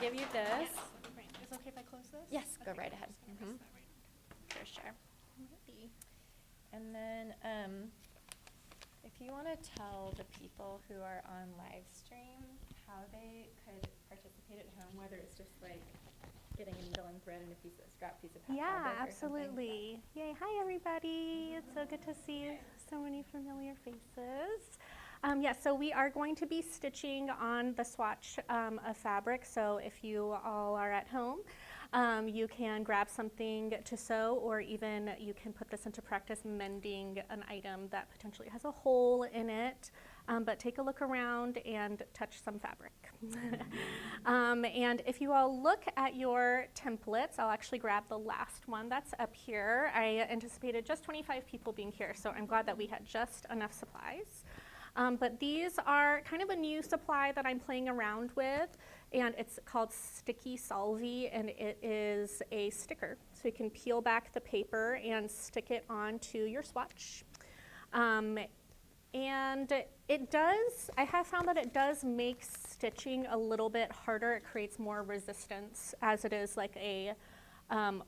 give you this. Yes, that'd be great. Is it okay if I close this? Yes, go Okay, right I'm ahead. just gonna press that right For sure. Alrighty. And then if you want to tell the people who are on live stream how they could participate at home, whether it's just like getting a needle and thread and a scrap piece of Yeah, fabric or something. absolutely. Yay, hi everybody. It's so good to see so many familiar faces. Yeah, so we are going to be stitching on the swatch of fabric. So if you all are at home, you can grab something to sew, or even you can put this into practice mending an item that potentially has a hole in it. But take a look around and touch some fabric. And if you all look at your templates, I'll actually grab the last one that's up here. I anticipated just 25 people being here, so I'm glad that we had just enough supplies. But these are kind of a new supply that I'm playing around with, and it's called Sticky Solvy, and it is a sticker. So you can peel back the paper and stick it onto your swatch. And it does, I have found that it does make stitching a little bit harder. It creates more resistance, as it is like a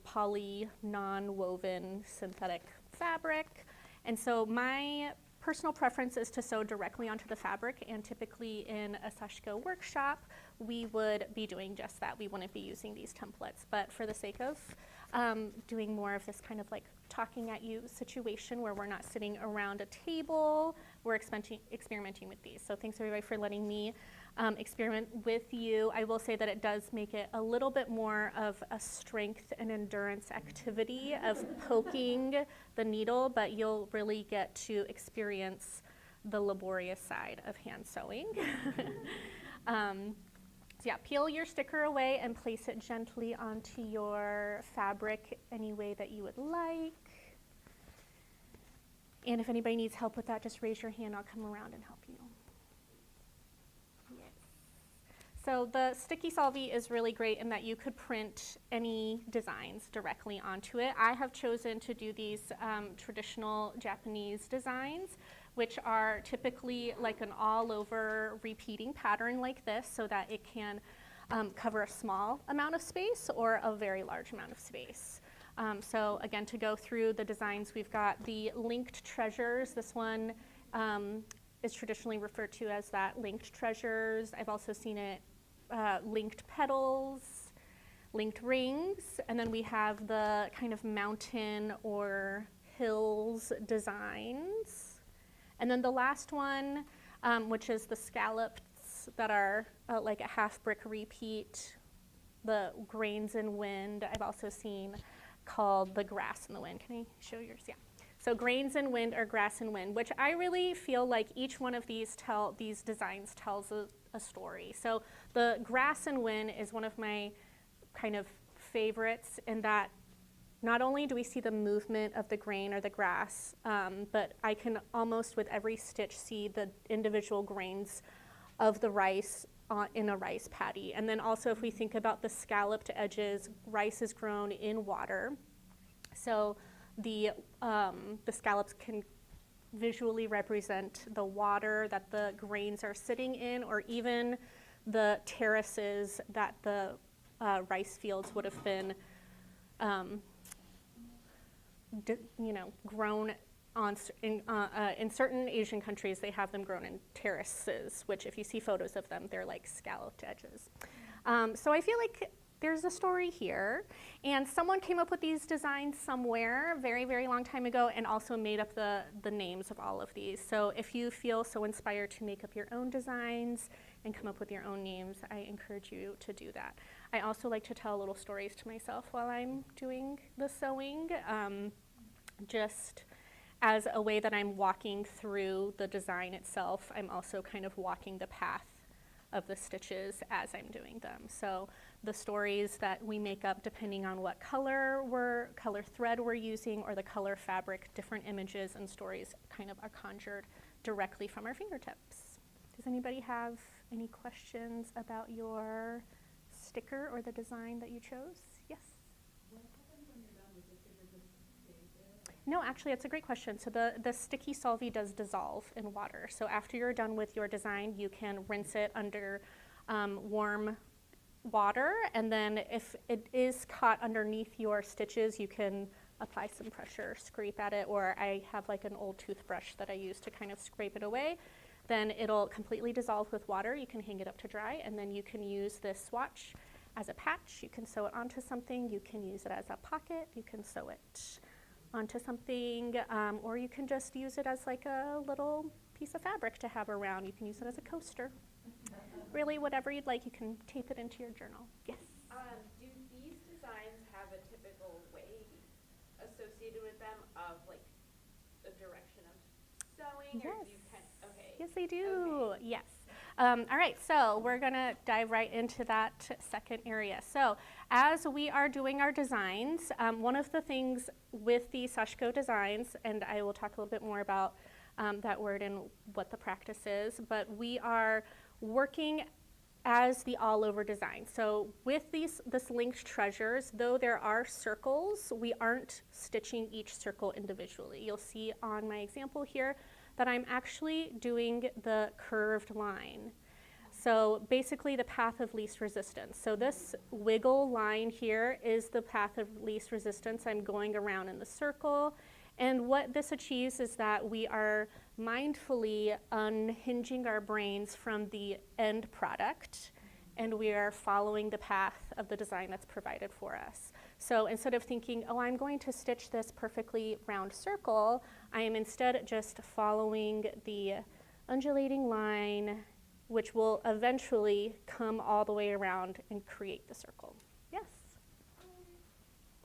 poly non-woven synthetic fabric. And so my personal preference is to sew directly onto the fabric, and typically in a Sashiko workshop, we would be doing just that. We wouldn't be using these templates, but for the sake of doing more of this kind of like talking at you situation where we're not sitting around a table, we're experimenting with these. So thanks everybody for letting me experiment with you. I will say that it does make it a little bit more of a strength and endurance activity of poking the needle, but you'll really get to experience the laborious side of hand sewing. So yeah, peel your sticker away and place it gently onto your fabric any way that you would like. And if anybody needs help with that, just raise your hand. I'll come around and help you. Yes. So the Sticky Solvy is really great in that you could print any designs directly onto it. I have chosen to do these traditional Japanese designs, which are typically like an all-over repeating pattern like this, so that it can cover a small amount of space or a very large amount of space. So again, to go through the designs, we've got the linked treasures. This one is traditionally referred to as that linked treasures. I've also seen it linked petals, linked rings, and then we have the kind of mountain or hills designs. And then the last one, which is the scallops that are like a half brick repeat, the grains in wind, I've also seen called the grass in the wind. Can I show yours? Yeah. So grains in wind or grass in wind, which I really feel like each one of these designs tells a story. So the grass in wind is one of my kind of favorites in that not only do we see the movement of the grain or the grass, but I can almost with every stitch see the individual grains of the rice in a rice paddy. And then also if we think about the scalloped edges, rice is grown in water. So the scallops can visually represent the water that the grains are sitting in, or even the terraces that the rice fields would have been grown on. In certain Asian countries, they have them grown in terraces, which if you see photos of them, they're like scalloped edges. So I feel like there's a story here, and someone came up with these designs somewhere very, very long time ago and also made up the names of all of these. So if you feel so inspired to make up your own designs and come up with your own names, I encourage you to do that. I also like to tell little stories to myself while I'm doing the sewing, just as a way that I'm walking through the design itself. I'm also kind of walking the path of the stitches as I'm doing them. So the stories that we make up depending on what color thread we're using or the color fabric, different images and stories kind of are conjured directly from our fingertips. Does anybody have any questions about your sticker or the design that you chose? Yes? What happens when you're done with the sticker? Just stays there? No, actually, that's a great question. So the Sticky Solvy does dissolve in water. So after you're done with your design, you can rinse it under warm water, and then if it is caught underneath your stitches, you can apply some pressure, scrape at it, or I have like an old toothbrush that I use to kind of scrape it away. Then it'll completely dissolve with water. You can hang it up to dry, and then you can use this swatch as a patch. You can sew it onto something. You can use it as a pocket. You can sew it onto something, or you can just use it as like a little piece of fabric to have around. You can use it as a coaster. Really, whatever you'd like, you can tape it into your journal. Yes? Do these designs have a typical way associated with them of like the direction of sewing? Yes. Or do you okay. Yes, they do. Okay. Yes. All right, so we're going to dive right into that second area. So as we are doing our designs, one of the things with the Sashiko designs, and I will talk a little bit more about that word and what the practice is, but we are working as the all-over design. So with this linked treasures, though there are circles, we aren't stitching each circle individually. You'll see on my example here that I'm actually doing the curved line. So basically the path of least resistance. So this wiggle line here is the path of least resistance. I'm going around in the circle. And what this achieves is that we are mindfully unhinging our brains from the end product, and we are following the path of the design that's provided for us. So instead of thinking, oh, I'm going to stitch this perfectly round circle, I am instead just following the undulating line, which will eventually come all the way around and create the circle. Yes?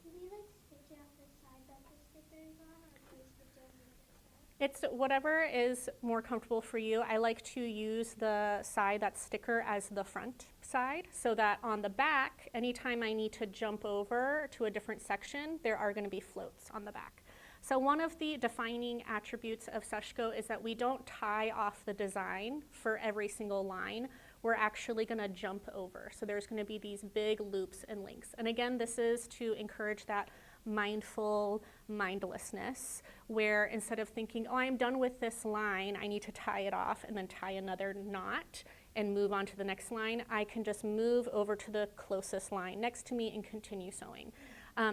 Do we like stitch out the side that the sticker is on, or do we stitch out the other side? It's whatever is more comfortable for you. I like to use the side that's sticker as the front side, so that on the back, anytime I need to jump over to a different section, there are going to be floats on the back. So one of the defining attributes of Sashiko is that we don't tie off the design for every single line. We're actually going to jump over. So there's going to be these big loops and links. And again, this is to encourage that mindful mindlessness, where instead of thinking, oh, I'm done with this line, I need to tie it off and then tie another knot and move on to the next line, I can just move over to the closest line next to me and continue sewing.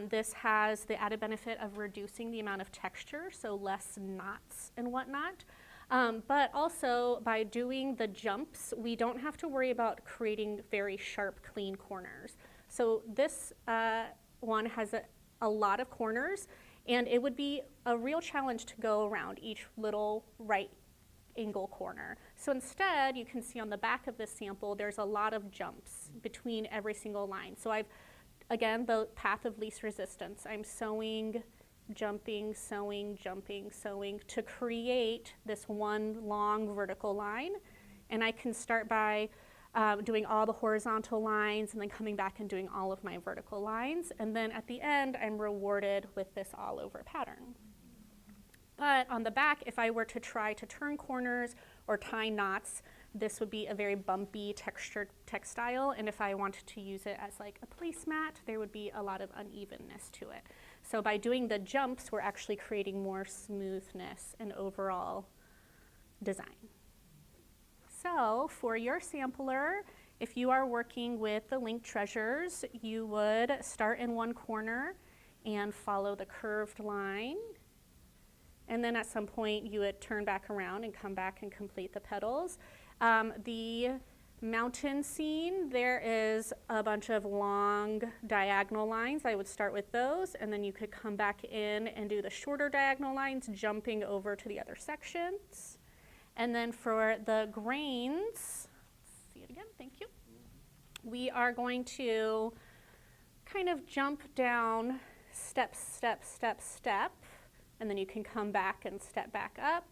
This has the added benefit of reducing the amount of texture, so less knots and whatnot. But also, by doing the jumps, we don't have to worry about creating very sharp, clean corners. So this one has a lot of corners, and it would be a real challenge to go around each little right angle corner. So instead, you can see on the back of this sample, there's a lot of jumps between every single line. So again, the path of least resistance. I'm sewing, jumping, sewing, jumping, sewing to create this one long vertical line. And I can start by doing all the horizontal lines and then coming back and doing all of my vertical lines. And then at the end, I'm rewarded with this all over pattern. But on the back, if I were to try to turn corners or tie knots, this would be a very bumpy textured textile, and if I wanted to use it as like a placemat, there would be a lot of unevenness to it. So by doing the jumps, we're actually creating more smoothness and overall design. So for your sampler, if you are working with the linked treasures, you would start in one corner and follow the curved line. And then at some point, you would turn back around and come back and complete the petals. The mountain scene, there is a bunch of long diagonal lines. I would start with those, and then you could come back in and do the shorter diagonal lines, jumping over to the other sections. And then for the grains, let's see it again, thank you. We are going to kind of jump down step, step, step, step, and then you can come back and step back up.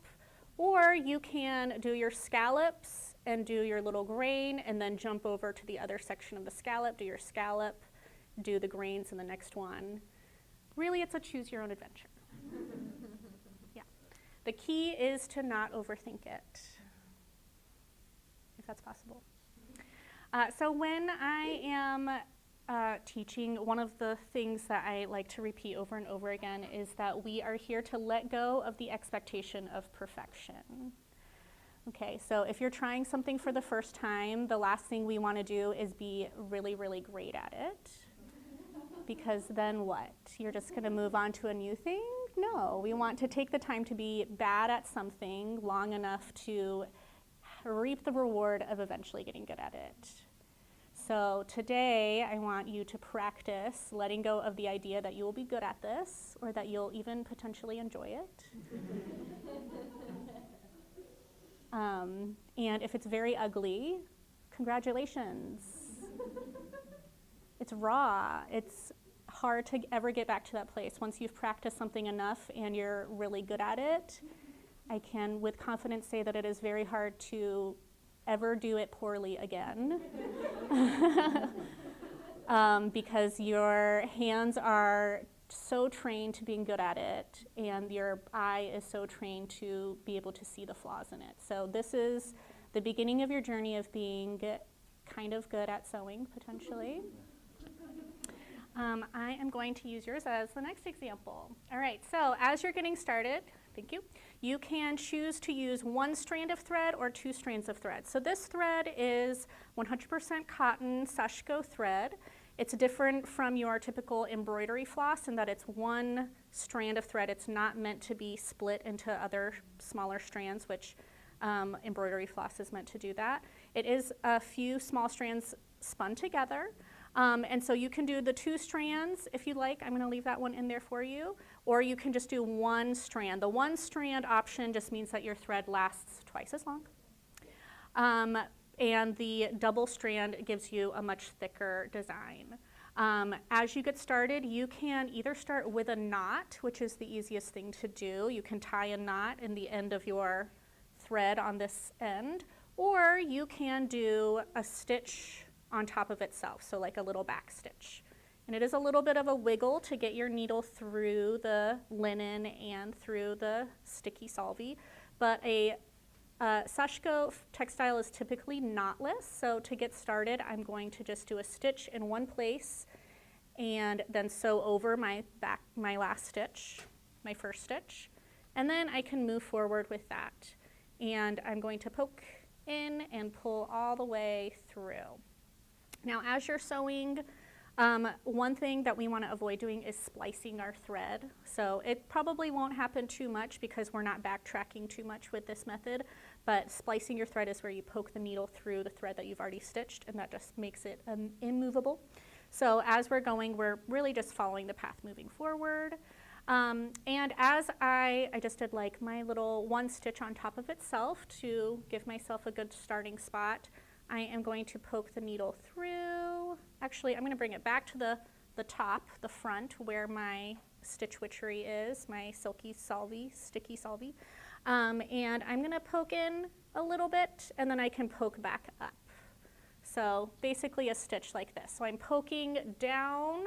Or you can do your scallops and do your little grain and then jump over to the other section of the scallop, do your scallop, do the grains in the next one. Really, it's a choose your own adventure. Yeah. The key is to not overthink it, if that's possible. So when I am teaching, one of the things that I like to repeat over and over again is that we are here to let go of the expectation of perfection. Okay, so if you're trying something for the first time, the last thing we want to do is be really, really great at it. Because then what? You're just going to move on to a new thing? No, we want to take the time to be bad at something long enough to reap the reward of eventually getting good at it. So today, I want you to practice letting go of the idea that you will be good at this or that you'll even potentially enjoy it. And if it's very ugly, congratulations. It's raw. It's hard to ever get back to that place. Once you've practiced something enough and you're really good at it, I can with confidence say that it is very hard to ever do it poorly again. Because your hands are so trained to being good at it, and your eye is so trained to be able to see the flaws in it. So this is the beginning of your journey of being kind of good at sewing, potentially. I am going to use yours as the next example. All right, so as you're getting started, thank you, you can choose to use one strand of thread or two strands of thread. So this thread is 100% cotton Sashiko thread. It's different from your typical embroidery floss in that it's one strand of thread. It's not meant to be split into other smaller strands, which embroidery floss is meant to do that. It is a few small strands spun together. And so you can do the two strands if you like. I'm going to leave that one in there for you. Or you can just do one strand. The one strand option just means that your thread lasts twice as long. And the double strand gives you a much thicker design. As you get started, you can either start with a knot, which is the easiest thing to do. You can tie a knot in the end of your thread on this end, or you can do a stitch on top of itself, so like a little back stitch. And it is a little bit of a wiggle to get your needle through the linen and through the sticky solvie, but a Sashiko textile is typically knotless, so to get started, I'm going to just do a stitch in one place and then sew over my last stitch, my first stitch, and then I can move forward with that. And I'm going to poke in and pull all the way through. Now, as you're sewing, one thing that we want to avoid doing is splicing our thread. So it probably won't happen too much because we're not backtracking too much with this method, but splicing your thread is where you poke the needle through the thread that you've already stitched, and that just makes it immovable. So as we're going, we're really just following the path moving forward. And as I just did like my little one stitch on top of itself to give myself a good starting spot, I am going to poke the needle through. Actually, I'm going to bring it back to the top, the front, where my stitch witchery is, my sticky solvie. And I'm going to poke in a little bit, and then I can poke back up. So basically a stitch like this. So I'm poking down.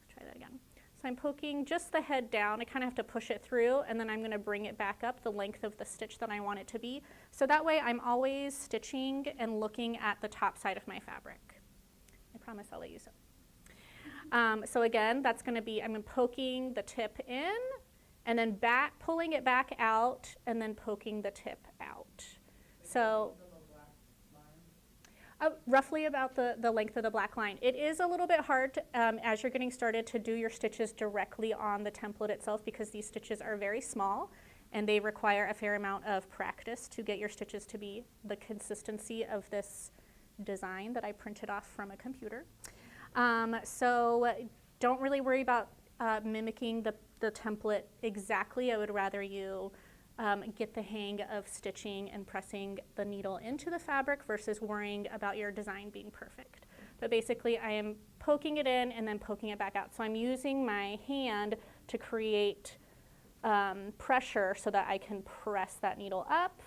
Try that again. So I'm poking just the head down. I kind of have to push it through, and then I'm going to bring it back up the length of the stitch that I want it to be. So that way I'm always stitching and looking at the top side of my fabric. I promise I'll let you sew. So again, that's going to be, I'm poking the tip in, and then pulling it back out, and then poking the tip out. So roughly about the length of the black line. It is a little bit hard to, as you're getting started to do your stitches directly on the template itself because these stitches are very small and they require a fair amount of practice to get your stitches to be the consistency of this design that I printed off from a computer. So don't really worry about mimicking the template exactly. I would rather you get the hang of stitching and pressing the needle into the fabric versus worrying about your design being perfect. But basically I am poking it in and then poking it back out. So I'm using my hand to create pressure so that I can press that needle up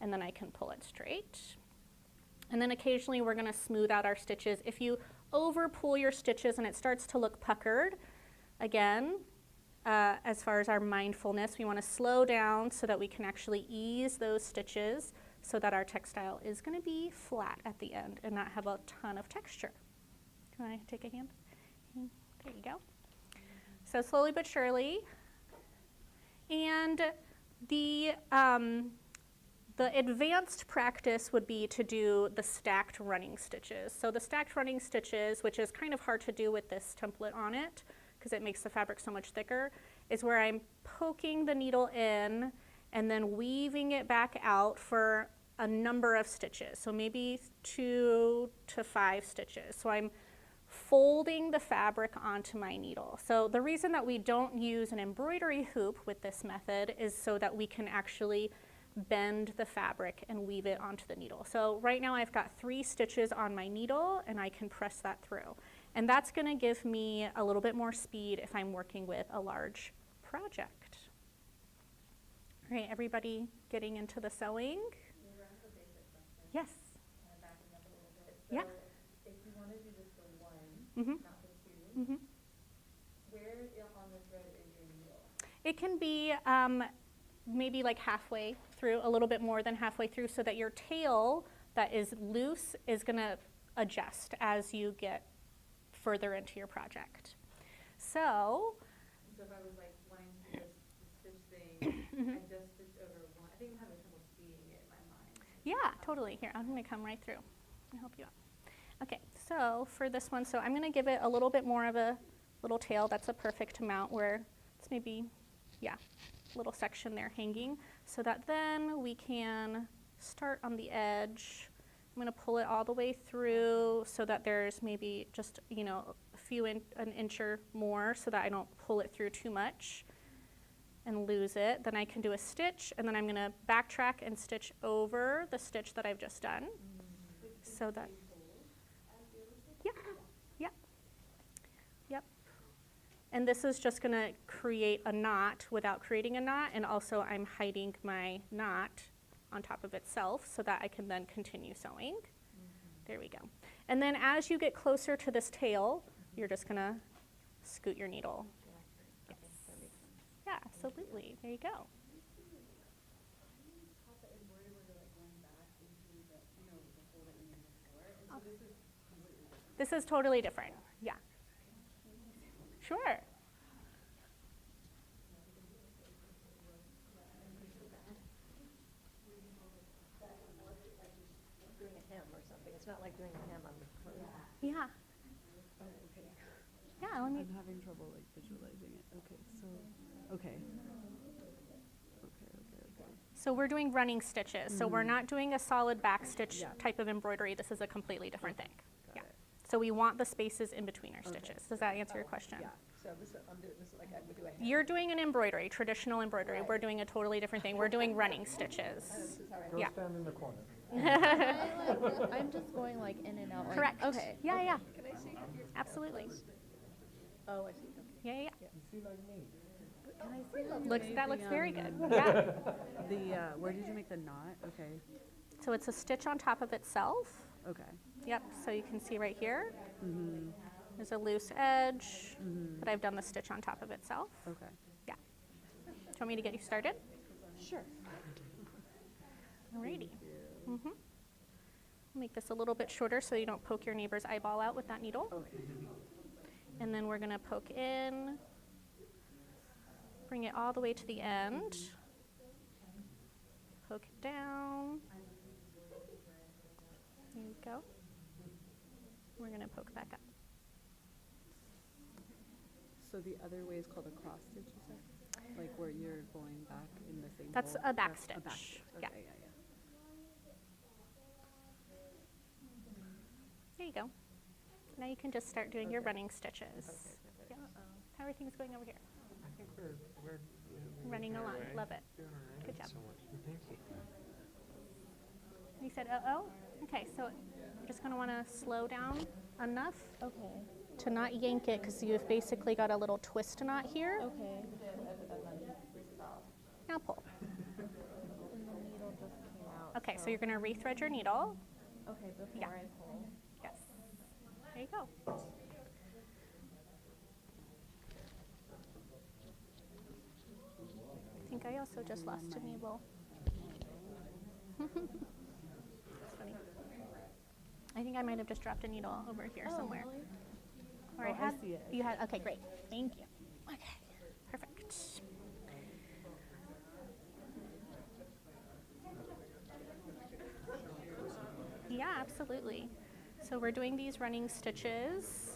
and then I can pull it straight. And then occasionally we're going to smooth out our stitches. If you over pull your stitches and it starts to look puckered, again, as far as our mindfulness, we want to slow down so that we can actually ease those stitches so that our textile is going to be flat at the end and not have a ton of texture. Do you want to take a hand? There you go. So slowly but surely. And the The advanced practice would be to do the stacked running stitches. So the stacked running stitches, which is kind of hard to do with this template on it, because it makes the fabric so much thicker, is where I'm poking the needle in and then weaving it back out for a number of stitches. So maybe 2 to 5 stitches. So I'm folding the fabric onto my needle. So the reason that we don't use an embroidery hoop with this method is so that we can actually bend the fabric and weave it onto the needle. So right now I've got 3 stitches on my needle and I can press that through. And that's going to give me a little bit more speed if I'm working with a large project. All right, everybody getting into the sewing? Yes. Yeah. If you want to do this for one, Mm-hmm. not for 2, Mm-hmm. where on the thread is your needle? It can be maybe like halfway through, a little bit more than halfway through, so that your tail that is loose is going to adjust as you get further into your project. So, So if I was like wanting to do this stitch thing, I just stitch over one. I think I'm having trouble seeing it in my mind. yeah, totally. Here, I'm going to come right through and help you out. Okay, so for this one, so I'm going to give it a little bit more of a little tail. That's a perfect amount where it's maybe, yeah, little section there hanging, so that then we can start on the edge. I'm going to pull it all the way through so that there's maybe just, you know, an inch or more, so that I don't pull it through too much and lose it. Then I can do a stitch, and then I'm going to backtrack and stitch over the stitch that I've just done. So that, yeah, yeah, yep. And this is just going to create a knot without creating a knot, and also I'm hiding my knot on top of itself so that I can then continue sewing. There we go. And then as you get closer to this tail, you're just going to scoot your needle. Yes. Yeah, absolutely. There you go. This is totally different. Yeah. Sure. Doing a hem or something. It's not like doing a hem on the clothes. Yeah. Oh, okay. Yeah, let me. I'm having trouble like visualizing it. Okay, so, okay. Okay. So we're doing running stitches. So we're not doing a solid back stitch Yeah. type of embroidery. This is a completely different thing. Got Yeah. it. So we want the spaces in between our Okay. stitches. Does that answer your question? Yeah, so this, I'm doing this like I would do a hem. You're doing an embroidery, traditional embroidery. Right. We're doing a totally different thing. We're doing running stitches. This is how I Go Yeah. stand in the corner. I'm just going like in and out. Like, Correct. Okay. Yeah, yeah. Can I see? Absolutely. Oh, I see. Okay. Yeah, yeah. You see like me. Can I see the That looks very good. Maybe, Yeah. The, where did you make the knot? Okay, So it's a stitch on top of itself. okay. Yep. So you can see right here. Mm-hmm. There's a loose edge, but I've done the stitch on top of itself. Okay. Yeah. Do you want me to get you started? Sure. Alrighty. Mm-hmm. Make this a little bit shorter so you don't poke your neighbor's eyeball out with that needle. Okay. And then we're going to poke in, bring it all the way to the end, poke it down. There you go. We're going to poke back up. So the other way is called a cross stitch, you said? Like where you're going back in the same That's hole? a back A back stitch. stitch. Yeah. Okay, yeah. There you go. Now you can just start doing your Okay. running stitches. Yeah. How are things going over here? I think we're Running along. Love it. doing all right. Good job. So much. Thank you. You said oh. Okay, so you're just going to want to slow down enough Okay. to not yank it, because you've basically got a little twist knot here. Okay. Now pull. And the needle just came out. Okay, so you're going to rethread your needle. Okay, before Yeah. I pull. Yes. There you go. I think I also just lost a needle. That's funny. I think I might have just dropped a needle over here somewhere. Really? Or I Oh, I had. see it. You had. Okay, great. Thank you. Okay, perfect. absolutely. So we're doing these running stitches.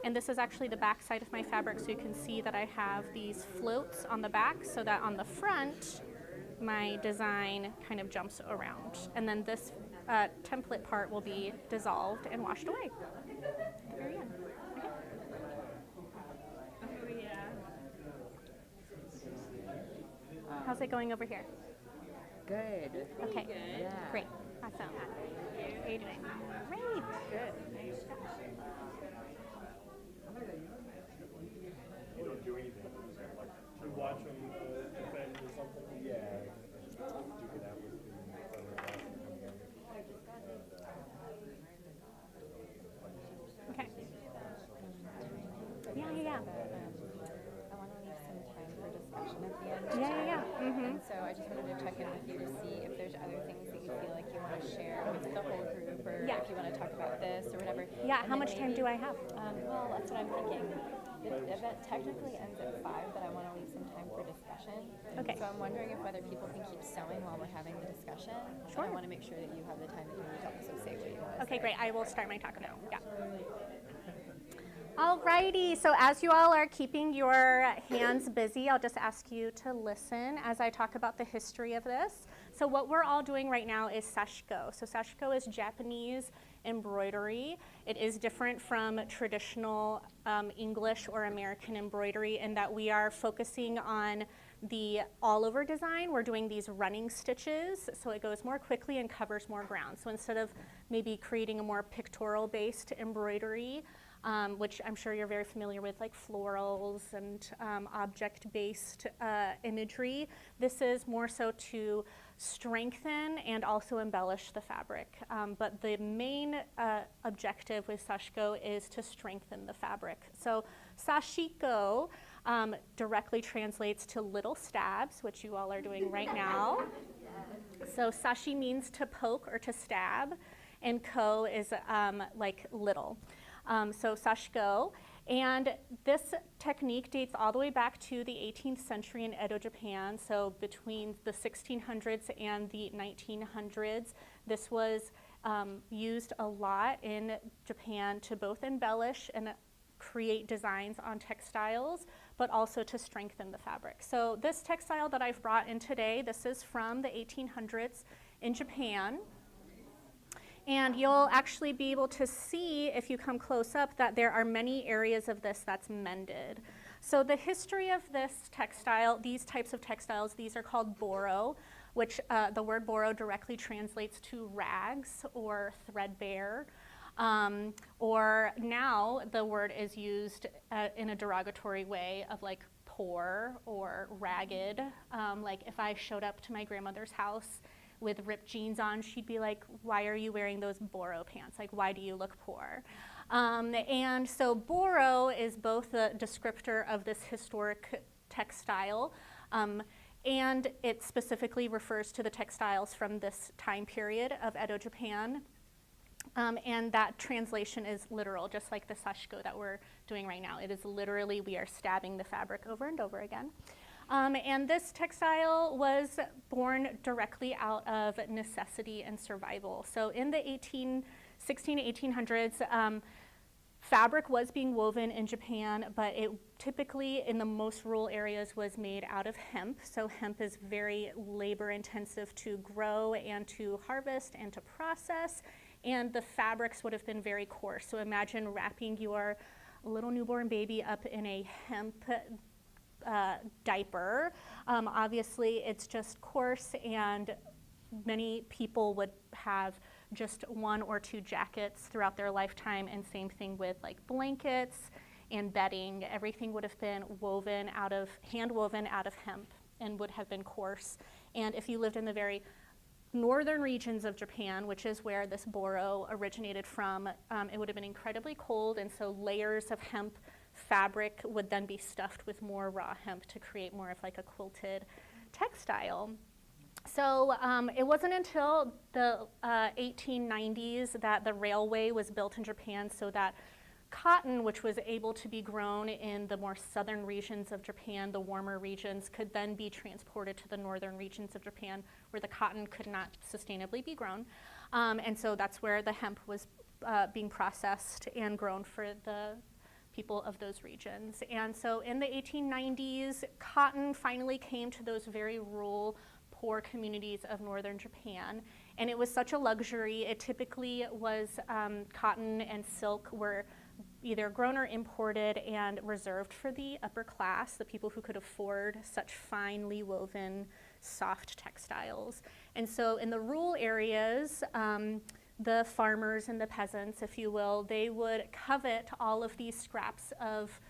And this is actually the back side of my fabric, so you can see that I have these floats on the back so that on the front, my design kind of jumps around. And then this template part will be dissolved and washed away at the very end. How's it going over here? Good. Okay, Yeah. great, awesome. How are you doing? Great. Good. You don't do anything. You watch them defend or something. Yeah. Duke it out with Okay. Yeah. I want to leave some time for discussion at the end. Yeah. Mm-hmm. And so I just wanted to check in with you to see if there's other things that you feel like you want to share with the whole group, or Yeah. if you want to talk about this or whatever. Yeah, And how then much time maybe- do I have? Well, that's what I'm thinking. The event technically ends at 5, but I want to leave some time for discussion. Okay. So I'm wondering if whether people can keep sewing while we're having the discussion. Sure. And I want to make sure that you have the time that you need to also say what you want to Okay, say. great. I will start my talk now. Yeah. Alrighty, so as you all are keeping your hands busy, I'll just ask you to listen as I talk about the history of this. So what we're all doing right now is sashiko. So sashiko is Japanese embroidery. It is different from traditional English or American embroidery in that we are focusing on the all-over design. We're doing these running stitches, so it goes more quickly and covers more ground. So instead of maybe creating a more pictorial-based embroidery, which I'm sure you're very familiar with, like florals and object-based imagery, this is more so to strengthen and also embellish the fabric. But the main objective with sashiko is to strengthen the fabric. So sashiko directly translates to little stabs, which you all are doing right now. So sashi means to poke or to stab, and ko is like little. So sashiko. And this technique dates all the way back to the 18th century in Edo, Japan. So between the 1600s and the 1900s, this was used a lot in Japan to both embellish and create designs on textiles, but also to strengthen the fabric. So this textile that I've brought in today, this is from the 1800s in Japan. And you'll actually be able to see, if you come close up, that there are many areas of this that's mended. So the history of this textile, these types of textiles, these are called boro, which the word boro directly translates to rags or threadbare. Or now the word is used in a derogatory way of like poor or ragged. Like if I showed up to my grandmother's house with ripped jeans on, she'd be like, why are you wearing those boro pants? Like, why do you look poor? And so boro is both a descriptor of this historic textile, and it specifically refers to the textiles from this time period of Edo, Japan. And that translation is literal, just like the sashiko that we're doing right now. It is literally, we are stabbing the fabric over and over again. And this textile was born directly out of necessity and survival. So in the 16 to 1800s, fabric was being woven in Japan, but it typically in the most rural areas was made out of hemp. So hemp is very labor intensive to grow and to harvest and to process. And the fabrics would have been very coarse. So imagine wrapping your little newborn baby up in a hemp diaper. Obviously, it's just coarse, and many people would have just 1 or 2 jackets throughout their lifetime, and same thing with like blankets and bedding. Everything would have been hand woven out of hemp and would have been coarse. And if you lived in the very northern regions of Japan, which is where this boro originated from, it would have been incredibly cold, and so layers of hemp fabric would then be stuffed with more raw hemp to create more of like a quilted textile. So it wasn't until the 1890s that the railway was built in Japan, so that cotton, which was able to be grown in the more southern regions of Japan, the warmer regions, could then be transported to the northern regions of Japan where the cotton could not sustainably be grown. And so that's where the hemp was being processed and grown for the people of those regions. And so in the 1890s, cotton finally came to those very rural, poor communities of northern Japan. And it was such a luxury. It typically was cotton and silk were either grown or imported and reserved for the upper class, the people who could afford such finely woven, soft textiles. And so in the rural areas, the farmers and the peasants, if you will, they would covet all of these scraps of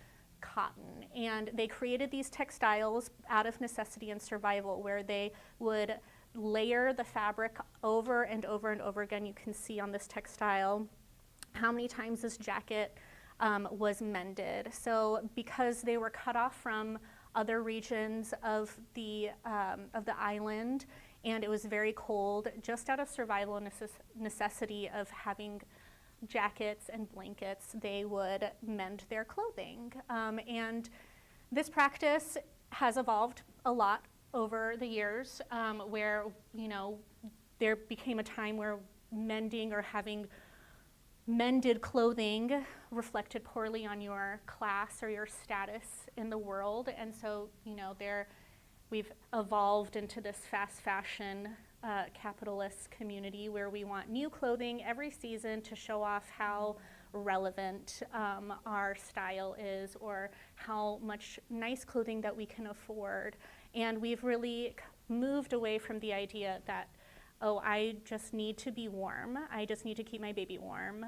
cotton. And they created these textiles out of necessity and survival, where they would layer the fabric over and over and over again. You can see on this textile how many times this jacket was mended. So because they were cut off from other regions of the island, and it was very cold, just out of survival and necessity of having jackets and blankets, they would mend their clothing. And this practice has evolved a lot over the years, where, you know, there became a time where mending or having mended clothing reflected poorly on your class or your status in the world. And so, you know, we've evolved into this fast fashion capitalist community where we want new clothing every season to show off how relevant our style is, or how much nice clothing that we can afford. And we've really moved away from the idea that, oh, I just need to be warm. I just need to keep my baby warm.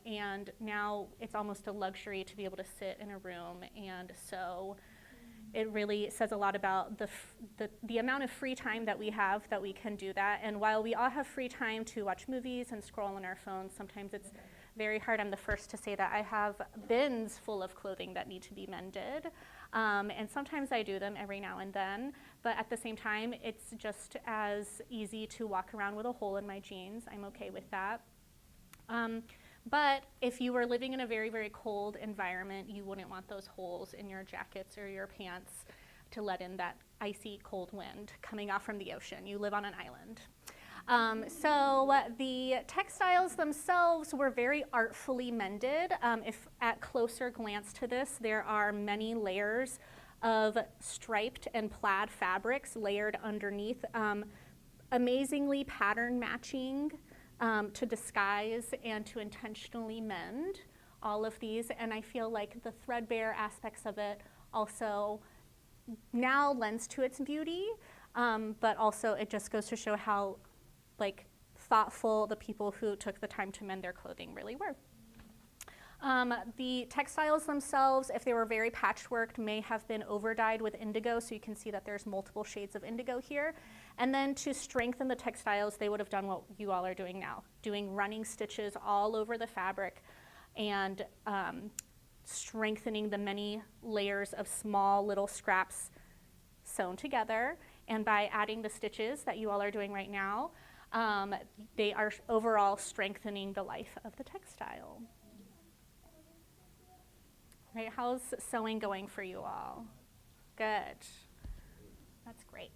And now it's almost a luxury to be able to sit in a room and sew. It really says a lot about the amount of free time that we have that we can do that. And while we all have free time to watch movies and scroll on our phones, sometimes it's very hard. I'm the first to say that I have bins full of clothing that need to be mended. And sometimes I do them every now and then. But at the same time, it's just as easy to walk around with a hole in my jeans. I'm okay with that. But if you were living in a very, very cold environment, you wouldn't want those holes in your jackets or your pants to let in that icy cold wind coming off from the ocean. You live on an island. So the textiles themselves were very artfully mended. If at closer glance to this, there are many layers of striped and plaid fabrics layered underneath, amazingly pattern matching, to disguise and to intentionally mend all of these. And I feel like the threadbare aspects of it also now lends to its beauty, but also it just goes to show how thoughtful the people who took the time to mend their clothing really were. The textiles themselves, if they were very patchworked, may have been overdyed with indigo, so you can see that there's multiple shades of indigo here. And then to strengthen the textiles, they would have done what you all are doing now, doing running stitches all over the fabric and strengthening the many layers of small little scraps sewn together. And by adding the stitches that you all are doing right now, they are overall strengthening the life of the textile. Right, how's sewing going for you all? Good. That's great.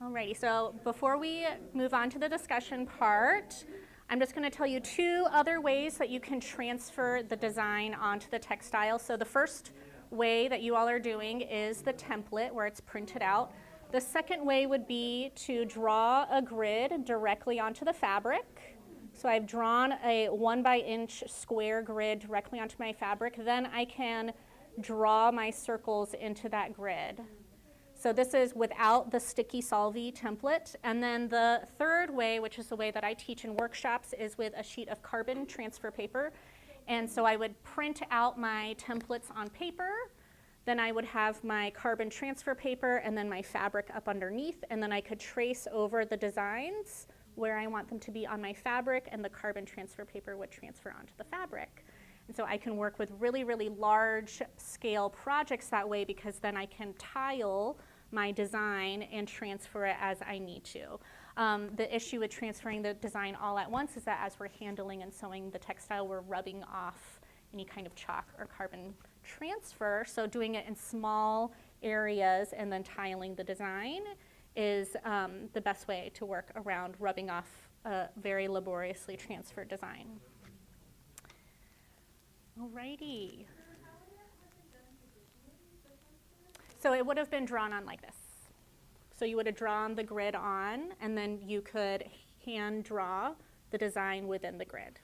Alrighty, so before we move on to the discussion part, I'm just going to tell you 2 other ways that you can transfer the design onto the textile. So the first way that you all are doing is the template where it's printed out. The second way would be to draw a grid directly onto the fabric. So I've drawn a 1 by inch square grid directly onto my fabric. Then I can draw my circles into that grid. So this is without the sticky solvi template. And then the third way, which is the way that I teach in workshops, is with a sheet of carbon transfer paper. And so I would print out my templates on paper. Then I would have my carbon transfer paper and then my fabric up underneath. And then I could trace over the designs where I want them to be on my fabric, and the carbon transfer paper would transfer onto the fabric. And so I can work with really, really large scale projects that way, because then I can tile my design and transfer it as I need to. The issue with transferring the design all at once is that as we're handling and sewing the textile, we're rubbing off any kind of chalk or carbon transfer. So doing it in small areas and then tiling the design is the best way to work around rubbing off a very laboriously transferred design. Alrighty. So it would have been drawn on like this. So you would have drawn the grid on, and then you could hand draw the design within the grid.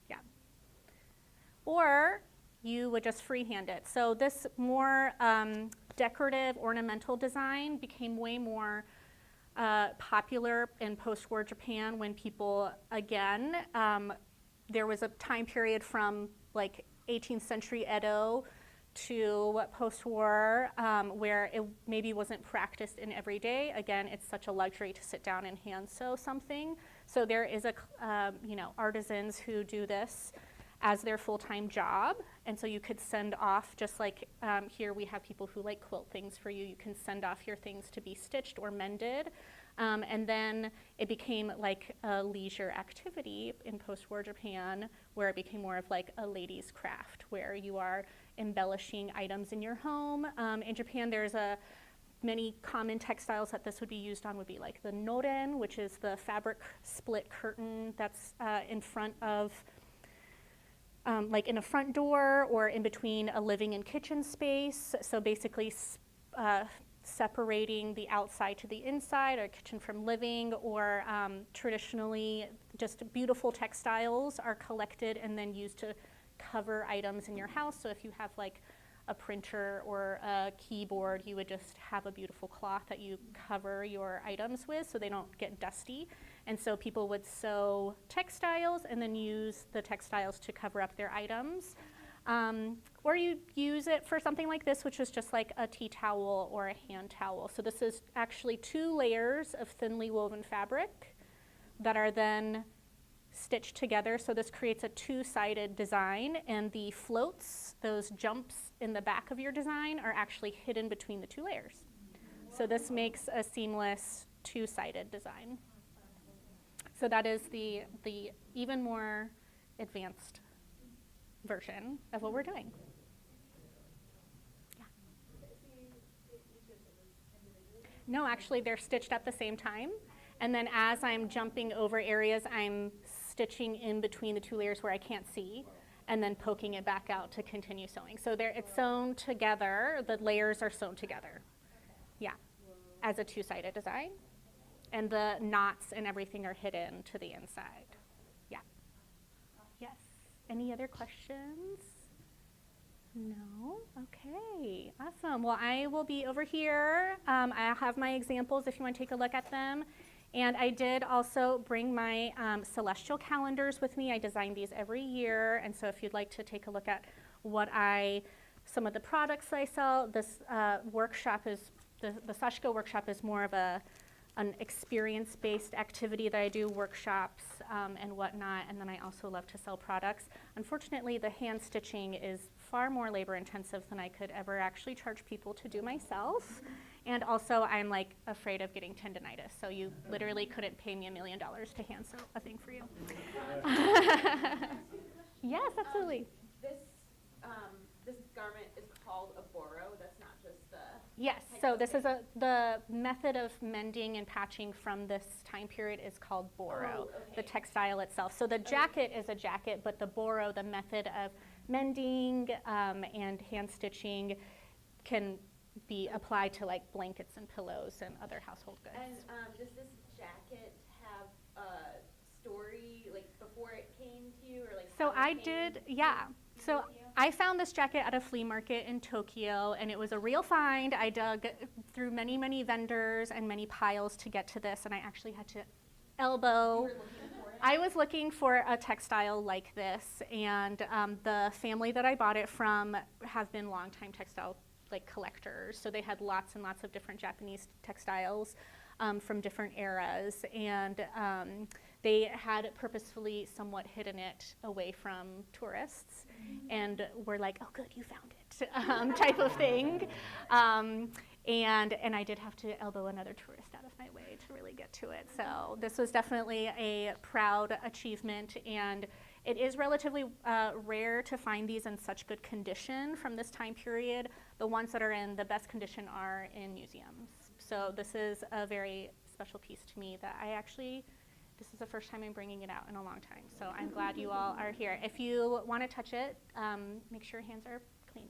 Yeah. Or you would just freehand it. So this more decorative ornamental design became way more popular in post-war Japan when people, again, there was a time period from like 18th century Edo to post-war where it maybe wasn't practiced in every day. Again, it's such a luxury to sit down and hand sew something. So there is artisans who do this as their full-time job, and so you could send off, just like here we have people who like quilt things for you. You can send off your things to be stitched or mended, and then it became like a leisure activity in post-war Japan, where it became more of like a lady's craft, where you are embellishing items in your home. In Japan, there's many common textiles that this would be used on would be like the noren, which is the fabric split curtain that's in front of like in a front door or in between a living and kitchen space. So basically separating the outside to the inside, or kitchen from living, or traditionally just beautiful textiles are collected and then used to cover items in your house. So if you have like a printer or a keyboard, you would just have a beautiful cloth that you cover your items with so they don't get dusty. And so people would sew textiles and then use the textiles to cover up their items. Or you use it for something like this, which is just like a tea towel or a hand towel. So this is actually 2 layers of thinly woven fabric that are then stitched together. So this creates a 2-sided design, and the floats, those jumps in the back of your design, are actually hidden between the 2 layers. So this makes a seamless 2-sided design. So that is the even more advanced version of what we're doing. Yeah. No, actually they're stitched at the same time. And then as I'm jumping over areas, I'm stitching in between the 2 layers where I can't see, and then poking it back out to continue sewing. So it's sewn together, the layers are sewn together. Yeah, as a 2-sided design. And the knots and everything are hidden to the inside. Yeah. Yes. Any other questions? No? Okay. Awesome. Well, I will be over here. I have my examples if you want to take a look at them. And I did also bring my celestial calendars with me. I design these every year. And so if you'd like to take a look at some of the products I sell, this workshop is, the Sashiko workshop is more of an experience-based activity that I do, workshops and whatnot, and then I also love to sell products. Unfortunately, the hand stitching is far more labor-intensive than I could ever actually charge people to do myself. And also, I'm like afraid of getting tendinitis, so you literally couldn't pay me $1 million to hand sew a thing for you. Yes, absolutely. This garment is called a boro. That's not just the... Yes, so this is the method of mending and patching from this time period is called boro, the textile itself. So the jacket is a jacket, but the boro, the method of mending and hand stitching, can be applied to like blankets and pillows and other household goods. And does this jacket have a story, like before it came to you, or like? So I did, yeah. So I found this jacket at a flea market in Tokyo, and it was a real find. I dug through many, many vendors and many piles to get to this, and I actually had to elbow. I was looking for a textile like this, and the family that I bought it from have been longtime textile collectors, so they had lots and lots of different Japanese textiles from different eras, and they had purposefully somewhat hidden it away from tourists, and were like, oh good, you found it, type of thing. And I did have to elbow another tourist out of my way to really get to it. So this was definitely a proud achievement, and it is relatively rare to find these in such good condition from this time period. The ones that are in the best condition are in museums. So this is a very special piece to me that this is the first time I'm bringing it out in a long time. So I'm glad you all are here. If you want to touch it, make sure your hands are clean.